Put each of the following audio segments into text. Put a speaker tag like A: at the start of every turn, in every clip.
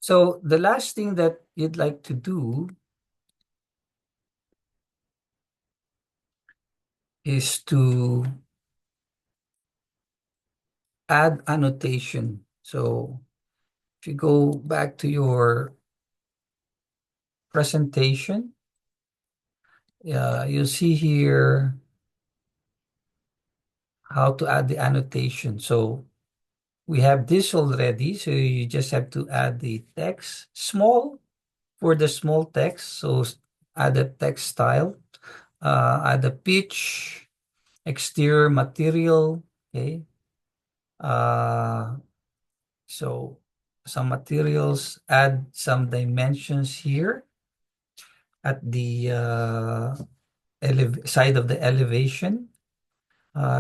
A: So the last thing that you'd like to do is to add annotation. So if you go back to your presentation, you'll see here how to add the annotation. So we have this already, so you just have to add the text, small for the small text. So add a text style, add a pitch, exterior material, okay. So some materials, add some dimensions here at the side of the elevation.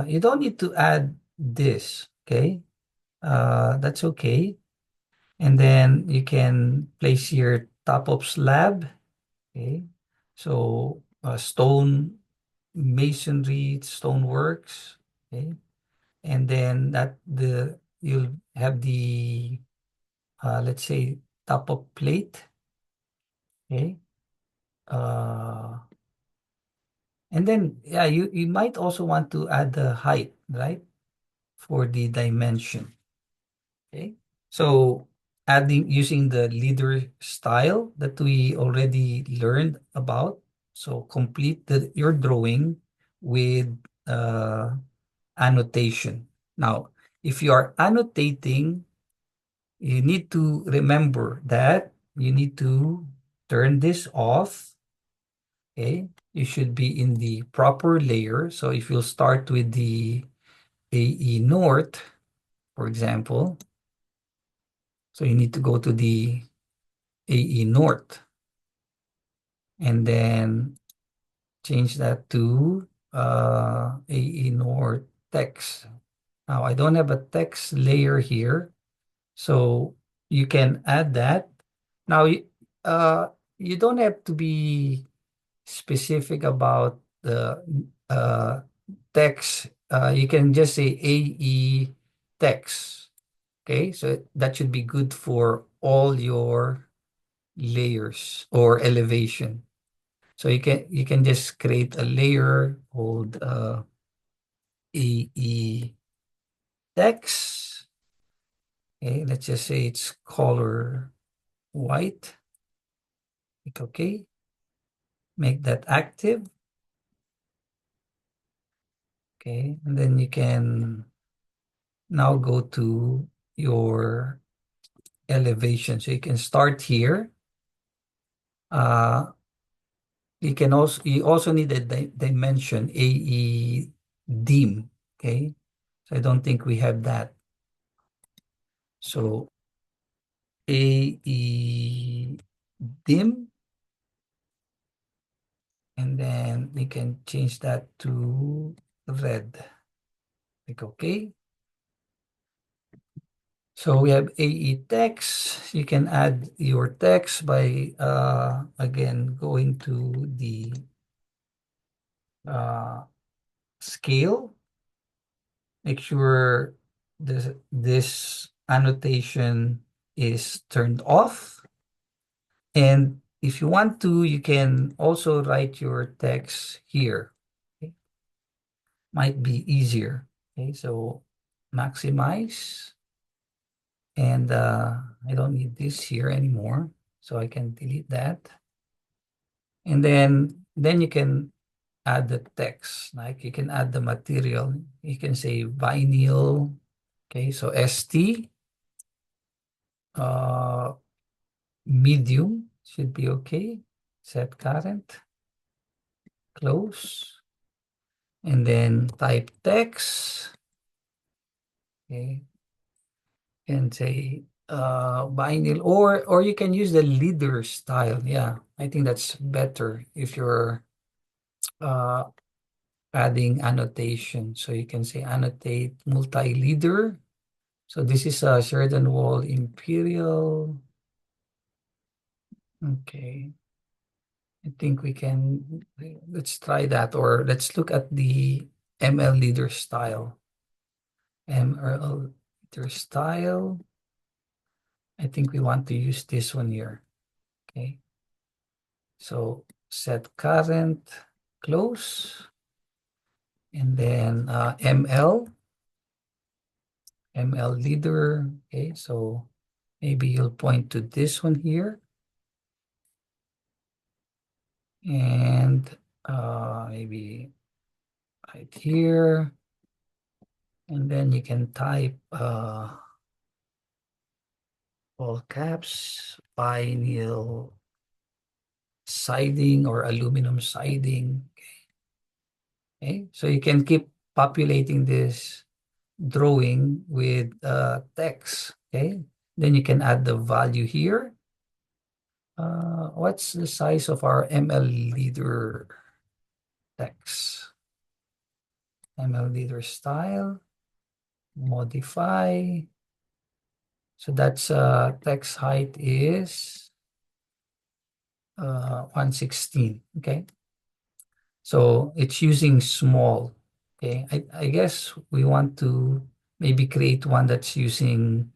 A: You don't need to add this, okay? That's okay. And then you can place your top of slab, okay? So stone masonry, stone works, okay? And then you'll have the let's say top of plate, okay? Uh, and then yeah, you might also want to add the height, right? For the dimension. Okay. So adding using the leader style that we already learned about. So complete your drawing with annotation. Now, if you are annotating, you need to remember that you need to turn this off. Okay. You should be in the proper layer. So if you'll start with the AE North, for example, so you need to go to the AE North and then change that to AE North text. Now I don't have a text layer here, so you can add that. Now uh, you don't have to be specific about the text. You can just say AE text. Okay, so that should be good for all your layers or elevation. So you can just create a layer called AE text. Okay, let's just say it's color white. Click OK. Make that active. Okay, and then you can now go to your elevation. So you can start here. You also need a dimension AE dim. Okay, so I don't think we have that. So AE dim, and then we can change that to red. Click OK. So we have AE text. You can add your text by again going to the scale. Make sure this annotation is turned off. And if you want to, you can also write your text here. Okay? Might be easier. Okay, so maximize. And I don't need this here anymore, so I can delete that. And then you can add the text, like you can add the material. You can say vinyl. Okay, so ST, medium should be okay. Set current, close, and then type text. Okay, and say vinyl, or you can use the leader style. Yeah, I think that's better if you're uh adding annotation. So you can say annotate multi-leader. So this is a Sheridan Wall Imperial. Okay. I think we can, let's try that, or let's look at the ML leader style. ML leader style. I think we want to use this one here. Okay. So set current, close, and then ML leader. Okay, so maybe you'll point to this one here, and maybe right here, and then you can type all caps vinyl siding or aluminum siding. Okay, so you can keep populating this drawing with text. Okay, then you can add the value here. What's the size of our ML leader text? ML leader style, modify. So that's text height is 116. Okay, so it's using small. Okay, I guess we want to maybe create one that's using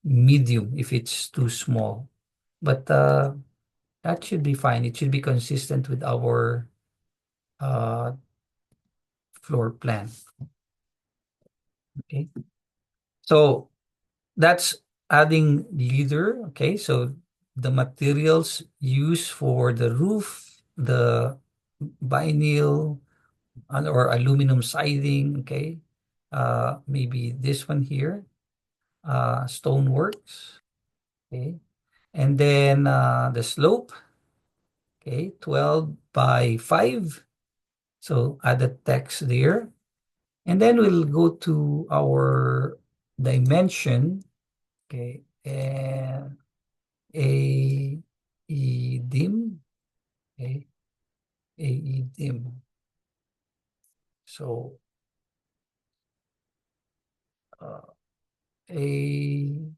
A: medium if it's too small, but that should be fine. It should be consistent with our uh, floor plan. Okay, so that's adding leader. Okay, so the materials used for the roof, the vinyl or aluminum siding. Okay, maybe this one here, stoneworks. Okay, and then the slope. Okay, 12 by 5. So add the text there. And then we'll go to our dimension. Okay, and AE dim. Okay, AE dim. So AE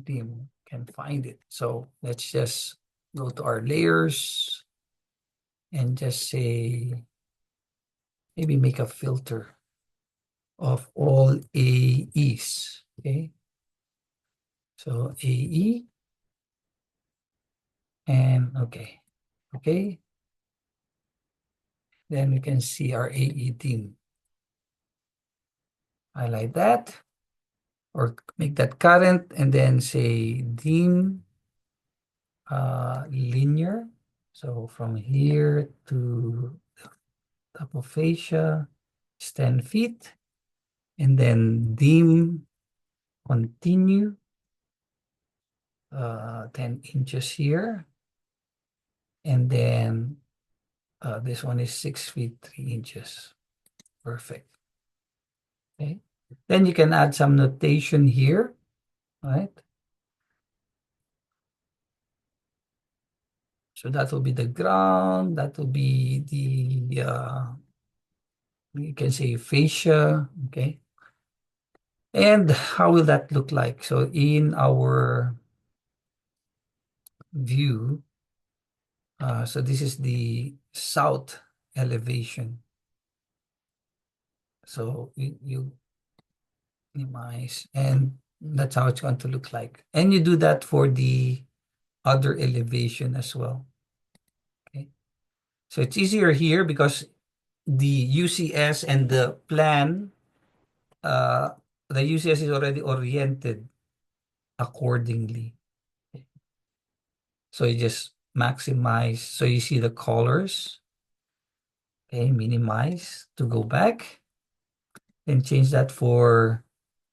A: dim, can find it. So let's just go to our layers and just say, maybe make a filter of all AEs. Okay, so AE and okay. Okay, then we can see our AE dim. Highlight that or make that current and then say dim linear. So from here to the top of fascia is 10 feet, and then dim continue 10 inches here, and then this one is 6 feet 3 inches. Perfect. Okay, then you can add some notation here, right? So that will be the ground, that will be the you can say fascia. Okay, and how will that look like? So in our view, so this is the south elevation. So you minimize, and that's how it's going to look like. And you do that for the other elevation as well. Okay, so it's easier here because the UCS and the plan, the UCS is already oriented accordingly. So you just maximize. So you see the colors. Okay, minimize to go back and change that for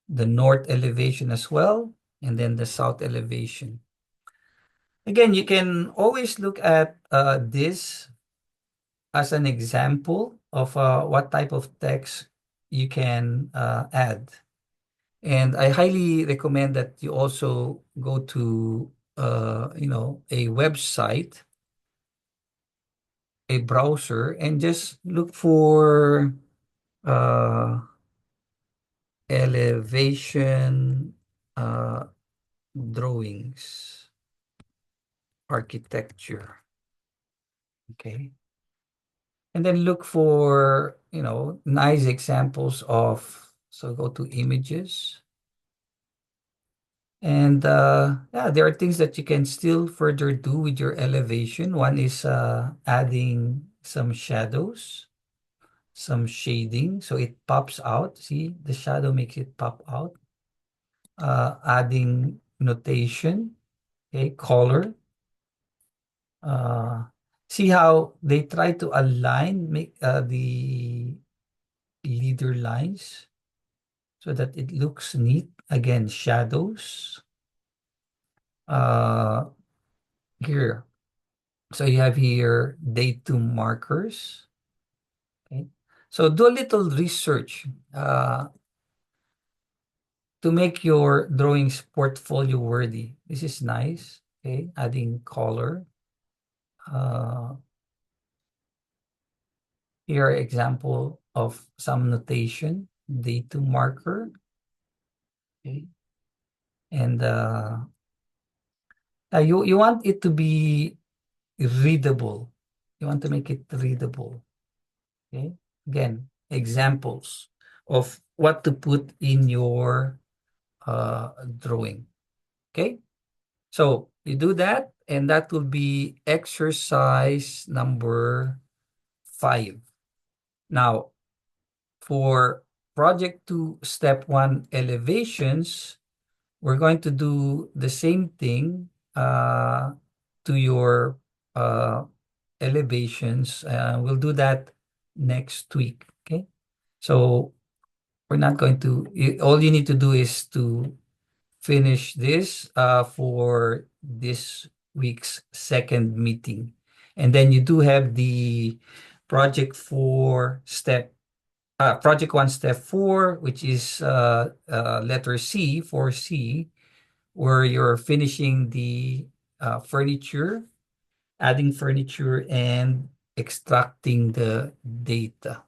A: the north elevation as well, and then the south elevation. Again, you can always look at this as an example of what type of text you can add. And I highly recommend that you also go to a website, a browser, and just look for uh, elevation uh, drawings, architecture. Okay. And then look for, nice examples of, so go to images, And yeah, there are things that you can still further do with your elevation. One is adding some shadows, some shading, so it pops out. See, the shadow makes it pop out. Adding notation, okay, color. Uh, See how they try to align make the leader lines so that it looks neat. Again, shadows. Uh, Here, so you have here date to markers. Okay, so do a little research to make your drawings portfolio worthy. This is nice. Okay, adding color. Uh, Here are example of some notation, date to marker. Okay, and you want it to be readable. You want to make it readable. Okay, again, examples of what to put in your drawing. Okay, so you do that, and that will be exercise number 5. Now, for project 2, step 1 elevations, we're going to do the same thing to your uh, elevations. We'll do that next week. Okay, so we're not going to, all you need to do is to finish this for this week's second meeting. And then you do have the project 4 step, project 1 step 4, which is letter C, 4C, where you're finishing the furniture, adding furniture and extracting the data.